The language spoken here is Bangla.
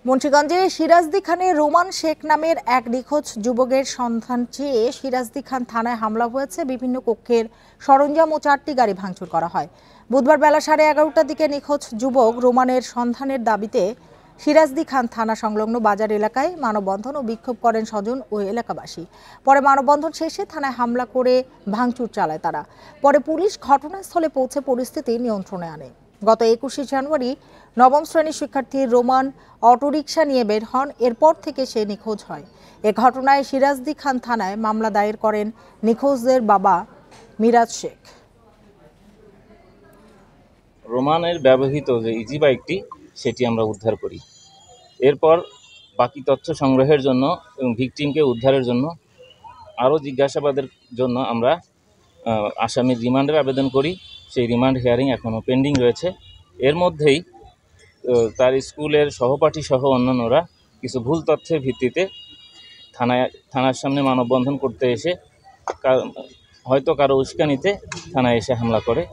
মুন্সিগঞ্জে সিরাজদি খানের রোমান শেখ নামের এক নিখোঁজ যুবকের সন্ধান চেয়ে সিরাজদি খান থানায় হামলা হয়েছে। বিভিন্ন কক্ষের সরঞ্জাম ও 4টি গাড়ি ভাঙচুর করা হয়। বুধবার বেলা 11:30টার দিকে নিখোঁজ যুবক রোমানের সন্ধানের দাবিতে সিরাজদি খান থানা সংলগ্ন বাজার এলাকায় মানববন্ধন ও বিক্ষোভ করেন স্বজন ও এলাকাবাসী। পরে মানববন্ধন শেষে থানায় হামলা করে ভাঙচুর চালায় তারা। পরে পুলিশ ঘটনাস্থলে পৌঁছে পরিস্থিতি নিয়ন্ত্রণে আনে। গত 21শে জানুয়ারি নবম শ্রেণীর শিক্ষার্থী রোমান অটোরিকশা নিয়ে বের হন। এরপর থেকে সে নিখোঁজ হয়। এ ঘটনায় সিরাজদি খান থানায় মামলা দায়ের করেন নিখোঁজদের বাবা মিরাজ শেখ। রোমানের ব্যবহৃত যে ইজি বাইকটি সেটি আমরা উদ্ধার করি। এরপর বাকি তথ্য সংগ্রহের জন্য এবং ভিকটিমকে উদ্ধারের জন্য আরও জিজ্ঞাসাবাদের জন্য আমরা আসামির রিমান্ডের আবেদন করি। সেই রিমান্ড হিয়ারিং এখনও পেন্ডিং রয়েছে। এর মধ্যেই তার স্কুলের সহপাঠী সহ অন্যান্যরা কিছু ভুল তথ্যের ভিত্তিতে থানার সামনে মানববন্ধন করতে এসে হয়তো কারো উস্কানিতে থানায় এসে হামলা করে।